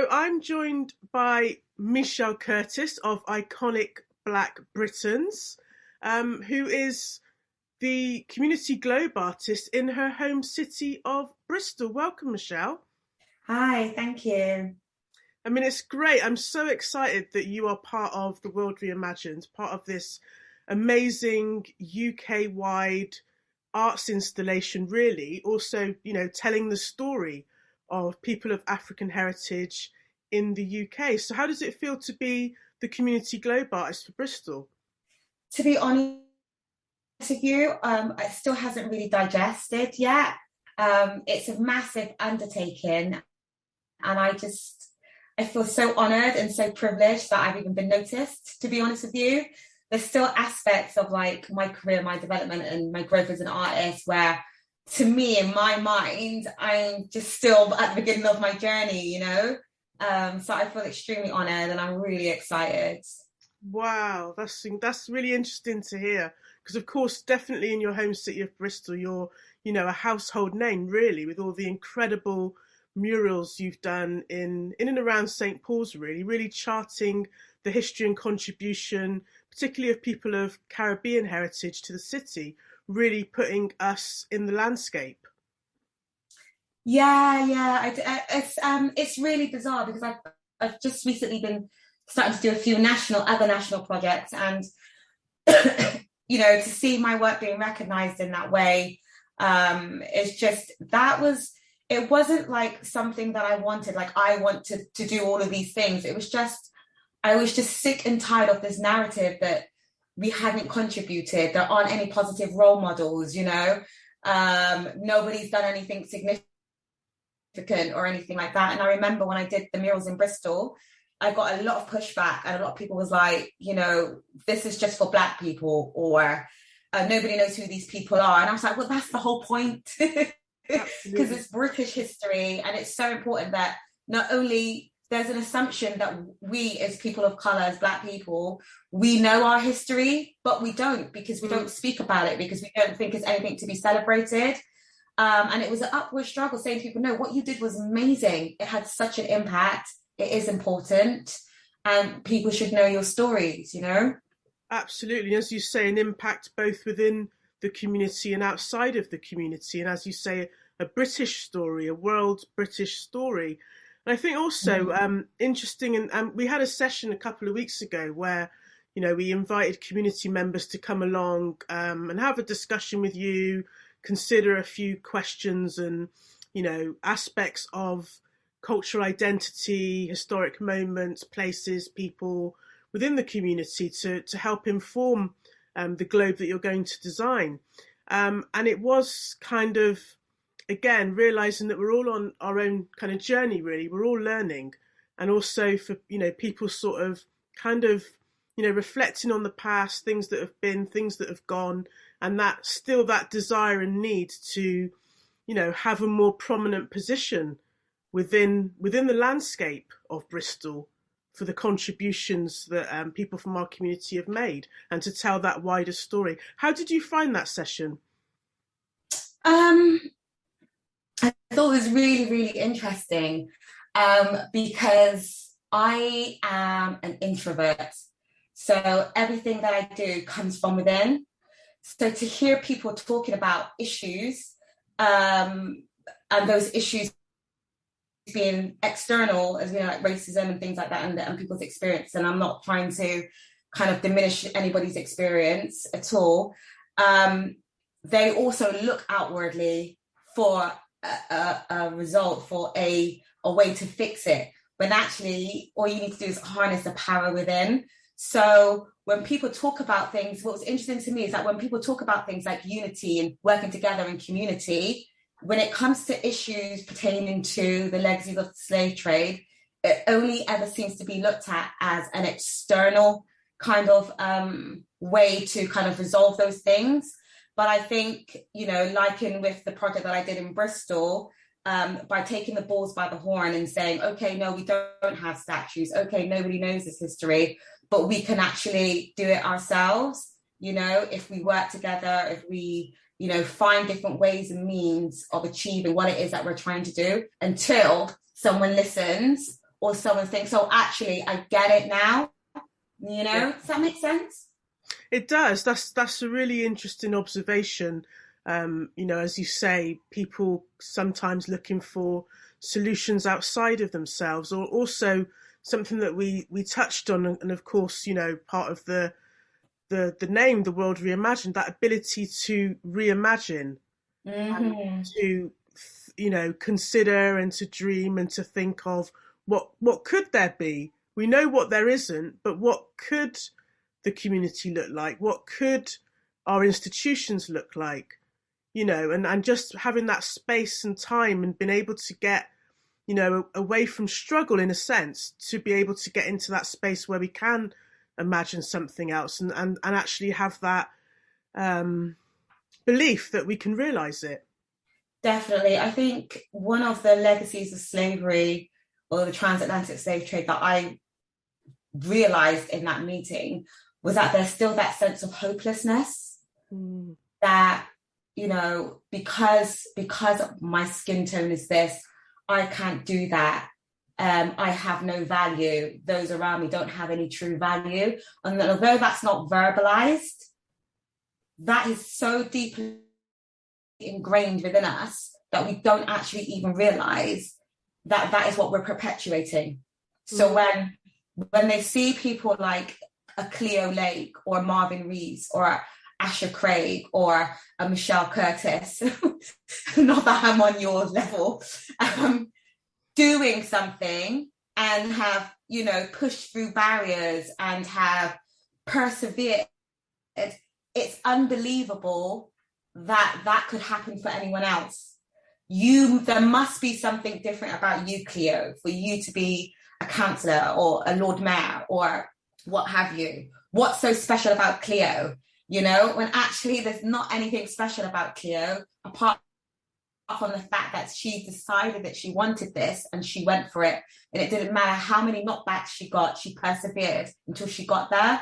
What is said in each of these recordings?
I'm joined by Michele Curtis of Iconic Black Britons, who is the Community Globe artist in her home city of Bristol. Welcome, Michele. Hi, thank you. I mean, it's great. I'm so excited that you are part of the World Reimagined, part of this amazing UK-wide arts installation, really. Also, telling the story of people of African heritage in the UK. So how does it feel to be the Community Globe artist for Bristol? To be honest with you, it still hasn't really digested yet. It's a massive undertaking, and I feel so honored and so privileged that I've even been noticed, to be honest with you. There's still aspects of like my career, my development and my growth as an artist where to me, in my mind, I'm just still at the beginning of my journey. So I feel extremely honored and I'm really excited. Wow, that's really interesting to hear. Because of course, definitely in your home city of Bristol, you're, a household name really, with all the incredible murals you've done in and around St. Paul's, really charting the history and contribution, particularly of people of Caribbean heritage to the city, really putting us in the landscape. Yeah. It's really bizarre because I've just recently been starting to do a few other national projects, and to see my work being recognised in that way, it's just it wasn't like something that I wanted. Like I want to do all of these things. It was just I was just sick and tired of this narrative that we hadn't contributed. There aren't any positive role models. Nobody's done anything significant or anything like that. And I remember when I did the murals in Bristol, I got a lot of pushback and a lot of people was like, this is just for Black people, or nobody knows who these people are. And I was like, well, that's the whole point. Because it's British history, and it's so important that not only there's an assumption that we as people of colour, as Black people, we know our history, but we don't, because we don't speak about it, because we don't think it's anything to be celebrated. And it was an upward struggle saying to people, no, what you did was amazing. It had such an impact. It is important, and people should know your stories. Absolutely. As you say, an impact both within the community and outside of the community. And as you say, a British story, a world British story. And I think also interesting, and we had a session a couple of weeks ago where, we invited community members to come along and have a discussion with you, consider a few questions and, aspects of cultural identity, historic moments, places, people within the community to help inform the globe that you're going to design. And it was kind of, again, realizing that we're all on our own kind of journey, really. We're all learning. And also for, people sort of kind of, reflecting on the past, things that have been, things that have gone, and that still that desire and need to, have a more prominent position within the landscape of Bristol for the contributions that people from our community have made, and to tell that wider story. How did you find that session? I thought it was really, really interesting because I am an introvert. So everything that I do comes from within. So to hear people talking about issues and those issues being external, as like racism and things like that, and people's experience, and I'm not trying to kind of diminish anybody's experience at all. They also look outwardly for a result, for a way to fix it, when actually all you need to do is harness the power within. So when people talk about things, what was interesting to me is that when people talk about things like unity and working together in community, when it comes to issues pertaining to the legacies of the slave trade, it only ever seems to be looked at as an external kind of way to kind of resolve those things. But I think, like with the project that I did in Bristol, by taking the bulls by the horn and saying, okay, no, we don't have statues. Okay, nobody knows this history, but we can actually do it ourselves. If we work together, if we find different ways and means of achieving what it is that we're trying to do, until someone listens or someone thinks, oh, actually, I get it now. Yeah. Does that make sense? It does. That's a really interesting observation. As you say, people sometimes looking for solutions outside of themselves, or also something that we touched on, and of course, part of the name, the World Reimagined, that ability to reimagine and Mm-hmm. to consider and to dream and to think of what could there be. We know what there isn't, but what could the community look like? What could our institutions look like? And just having that space and time and being able to get away from struggle in a sense, to be able to get into that space where we can imagine something else and actually have that um, belief that we can realize it. Definitely. I think one of the legacies of slavery or the transatlantic slave trade that I realized in that meeting was that there's still that sense of hopelessness Mm. that, because my skin tone is this, I can't do that. I have no value. Those around me don't have any true value. And then, although that's not verbalized, that is so deeply ingrained within us that we don't actually even realize that that is what we're perpetuating. So when they see people like a Cleo Lake or Marvin Rees or Asher Craig or a Michele Curtis, not that I'm on your level, doing something and have, pushed through barriers and have persevered, it's unbelievable that that could happen for anyone else. There must be something different about you, Cleo, for you to be a councillor or a Lord Mayor or what have you. What's so special about Cleo? When actually there's not anything special about Cleo apart from the fact that she decided that she wanted this and she went for it. And it didn't matter how many knockbacks she got, she persevered until she got there.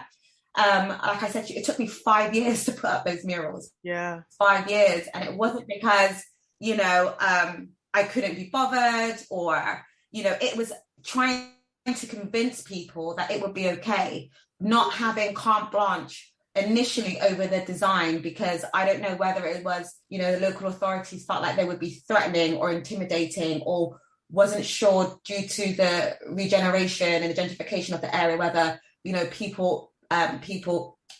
Like I said, it took me 5 years to put up those murals. Yeah. 5 years. And it wasn't because, I couldn't be bothered or, it was trying to convince people that it would be okay, not having carte blanche initially over the design, because I don't know whether it was, the local authorities felt like they would be threatening or intimidating, or wasn't sure due to the regeneration and the gentrification of the area, whether, people,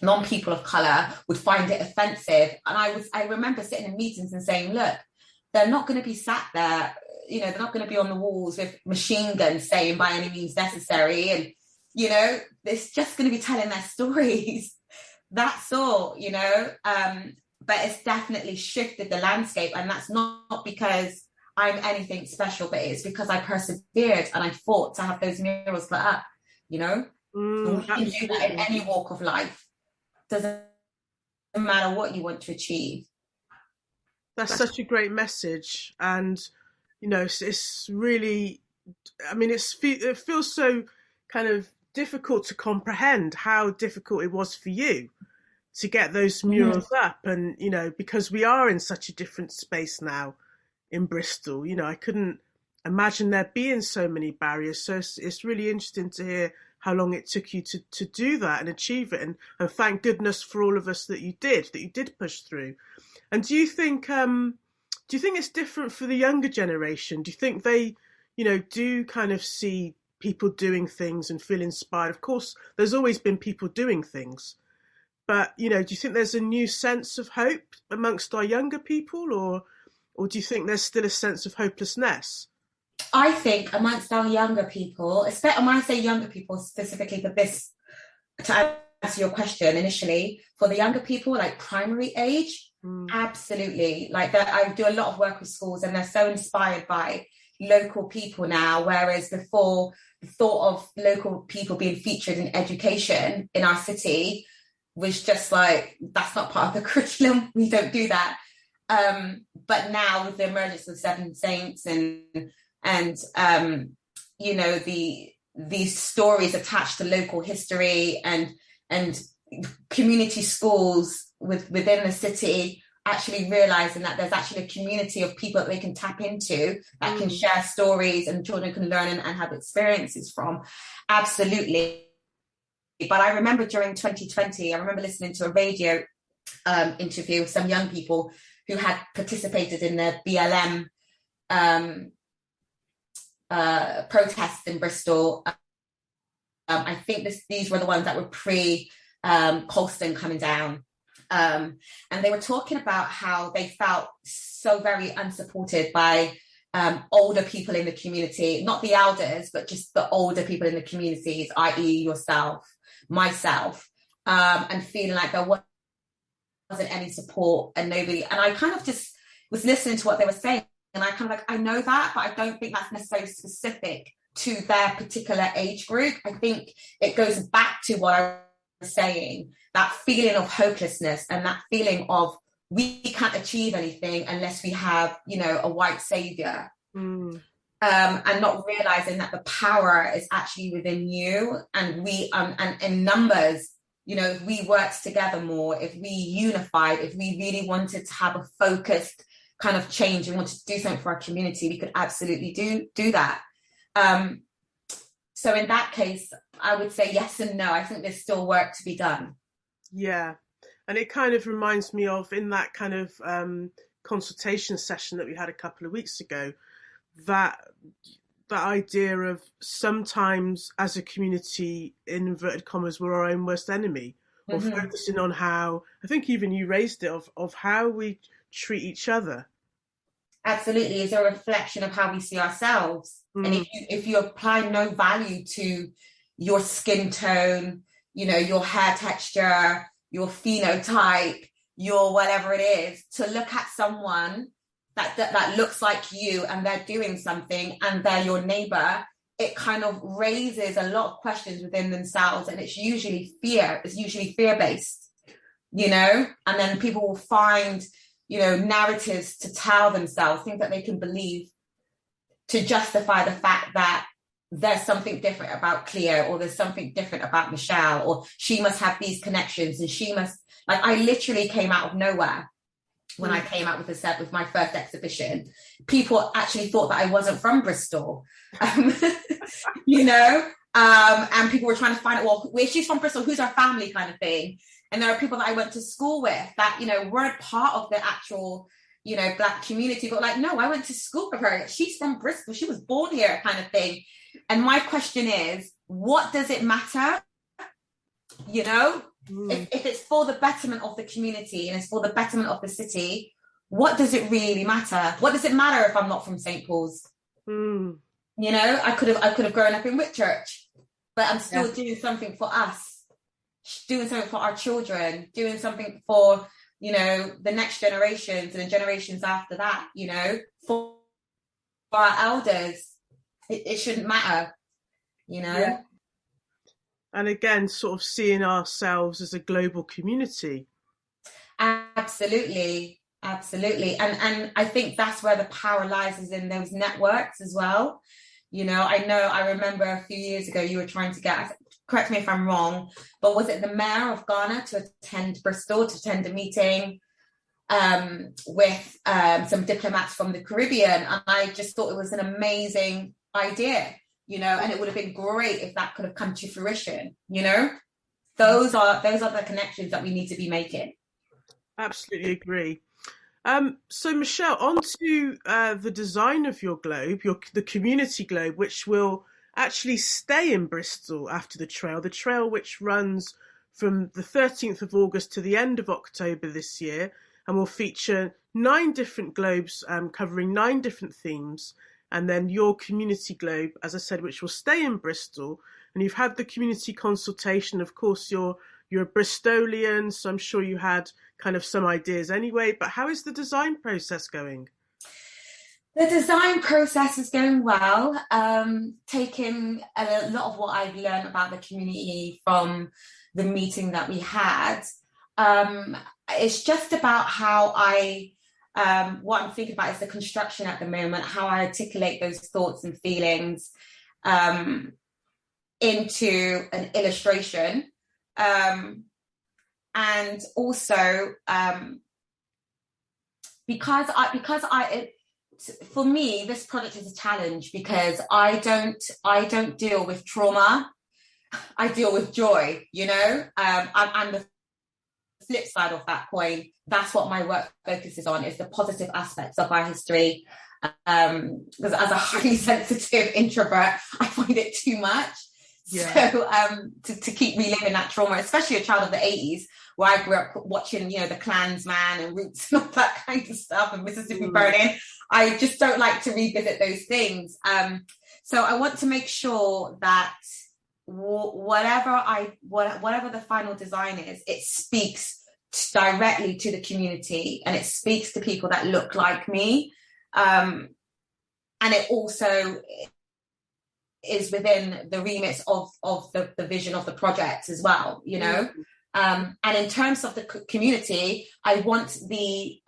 non-people of colour would find it offensive. And I remember sitting in meetings and saying, look, they're not going to be sat there, they're not going to be on the walls with machine guns saying by any means necessary. And, it's just going to be telling their stories. That's all, but it's definitely shifted the landscape. And that's not because I'm anything special, but it's because I persevered and I fought to have those murals put up, we can do that in any walk of life. Doesn't matter what you want to achieve. That's such a great message. And, it's really, it feels so kind of difficult to comprehend how difficult it was for you to get those murals up. And, because we are in such a different space now in Bristol, I couldn't imagine there being so many barriers. So it's really interesting to hear how long it took you to do that and achieve it. And thank goodness for all of us that you did push through. And do you think it's different for the younger generation? Do you think they, do kind of see people doing things and feel inspired? Of course, there's always been people doing things, but, do you think there's a new sense of hope amongst our younger people, or do you think there's still a sense of hopelessness? I think amongst our younger people, especially when I say younger people specifically for this, to answer your question initially, for the younger people, like primary age, absolutely. Like that, I do a lot of work with schools and they're so inspired by local people now, whereas before the thought of local people being featured in education in our city was just like, that's not part of the curriculum, we don't do that. But now with the emergence of Seven Saints and these stories attached to local history and community schools within the city, actually realizing that there's actually a community of people that they can tap into, that can share stories and children can learn and have experiences from. Absolutely. But I remember during 2020, I remember listening to a radio interview with some young people who had participated in the BLM protests in Bristol. I think these were the ones that were pre Colston coming down. And they were talking about how they felt so very unsupported by older people in the community, not the elders, but just the older people in the communities, i.e. yourself, myself, and feeling like there wasn't any support and nobody. And I kind of just was listening to what they were saying, and I kind of like, I know that, but I don't think that's necessarily specific to their particular age group. I think it goes back to what I was saying, that feeling of hopelessness and that feeling of we can't achieve anything unless we have, a white savior. And not realizing that the power is actually within you, and we and in numbers, if we worked together more, if we unified, if we really wanted to have a focused kind of change and wanted to do something for our community, we could absolutely do that. So in that case, I would say yes and no. I think there's still work to be done. Yeah. And it kind of reminds me of, in that kind of consultation session that we had a couple of weeks ago, that idea of sometimes as a community, in inverted commas, we're our own worst enemy, or focusing on how, I think even you raised it, of how we treat each other. Absolutely, is a reflection of how we see ourselves. And if you apply no value to your skin tone, your hair texture, your phenotype, your whatever it is, to look at someone that looks like you and they're doing something and they're your neighbor, it kind of raises a lot of questions within themselves, and it's usually fear-based, and then people will find narratives to tell themselves, things that they can believe to justify the fact that there's something different about Cleo, or there's something different about Michele, or she must have these connections, and she must, like, I literally came out of nowhere when I came out with with my first exhibition. People actually thought that I wasn't from Bristol, and people were trying to find out, well, where she's from Bristol, who's her family, kind of thing. And there are people that I went to school with that, weren't part of the actual, Black community, but like, no, I went to school with her. She's from Bristol. She was born here, kind of thing. And my question is, what does it matter? If it's for the betterment of the community and it's for the betterment of the city, what does it really matter? What does it matter if I'm not from St. Paul's? I could have grown up in Whitchurch, but I'm still doing something for us, doing something for our children, doing something for, the next generations and the generations after that, for our elders. It shouldn't matter, Yeah. And again, sort of seeing ourselves as a global community. Absolutely. And I think that's where the power lies, is in those networks as well. I remember a few years ago you were trying to get, correct me if I'm wrong, but was it the mayor of Ghana to attend Bristol, to attend a meeting with some diplomats from the Caribbean? And I just thought it was an amazing idea, and it would have been great if that could have come to fruition. Those are the connections that we need to be making. Absolutely agree. So Michele, on to the design of your globe, the community globe, which will actually stay in Bristol after the trail which runs from the 13th of August to the end of October this year, and will feature 9 different globes covering 9 different themes. And then your community globe, as I said, which will stay in Bristol. And you've had the community consultation. Of course, you're a Bristolian, so I'm sure you had kind of some ideas anyway. But how is the design process going? The design process is going well. Taking a lot of what I've learned about the community from the meeting that we had. It's just about how what I'm thinking about is the construction at the moment, how I articulate those thoughts and feelings into an illustration. And also for me, this project is a challenge because I don't deal with trauma. I deal with joy, and the flip side of that coin, that's what my work focuses on, is the positive aspects of our history. Because as a highly sensitive introvert, I find it too much. Yeah. So to keep reliving that trauma, especially a child of the 80s, where I grew up watching, the Klansman and Roots and all that kind of stuff, and Mississippi Burning, I just don't like to revisit those things. So I want to make sure that whatever the final design is, it speaks directly to the community, and it speaks to people that look like me. And it also is within the remit of the vision of the project as well, and in terms of the community, I want the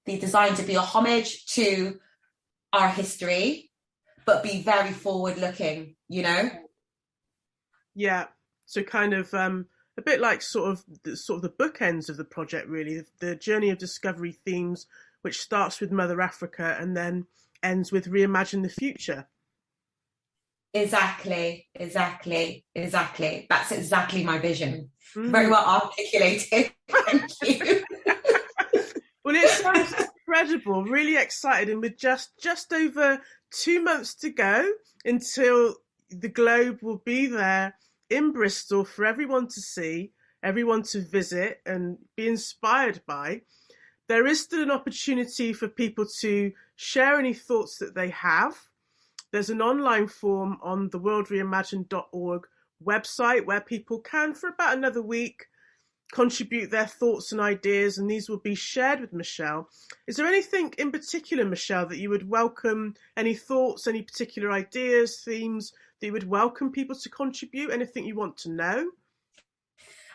design to be a homage to our history, but be very forward looking, Yeah, so kind of a bit like sort of the bookends of the project, really, the journey of discovery themes, which starts with Mother Africa and then ends with Reimagine the Future. Exactly. That's exactly my vision. Very well articulated. Thank you. Well, it sounds incredible. Really excited, and with just over 2 months to go until the Globe will be there in Bristol for everyone to see, everyone to visit and be inspired by. There is still an opportunity for people to share any thoughts that they have. There's an online form on the worldreimagined.org website where people can, for about another week, contribute their thoughts and ideas, and these will be shared with Michele. Is there anything in particular, Michele, that you would welcome, any thoughts, any particular ideas, themes that you would welcome people to contribute? Anything you want to know?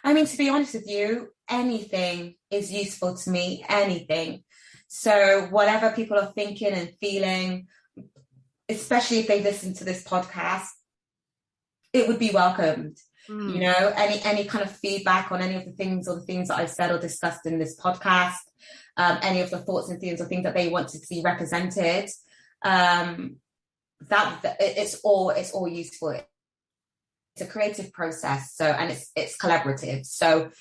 I mean, to be honest with you, anything is useful to me, anything. So whatever people are thinking and feeling, especially if they listen to this podcast, it would be welcomed. Any kind of feedback on any of the things or the things that I've said or discussed in this podcast, any of the thoughts and themes or things that they want to see represented, that it's all useful. It's a creative process, and it's collaborative. So,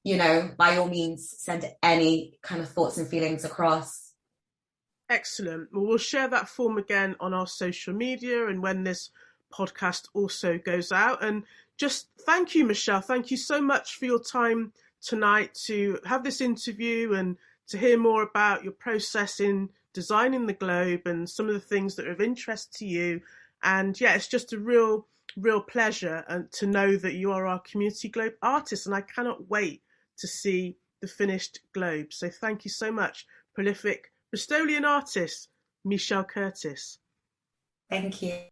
by all means, send any kind of thoughts and feelings across. Excellent. Well, we'll share that form again on our social media and when this podcast also goes out. And just thank you, Michele. Thank you so much for your time tonight to have this interview and to hear more about your process in designing the Globe and some of the things that are of interest to you. And yeah, it's just a real pleasure to know that you are our Community Globe artist, and I cannot wait to see the finished Globe. So thank you so much, prolific Bristolian artist Michele Curtis. Thank you.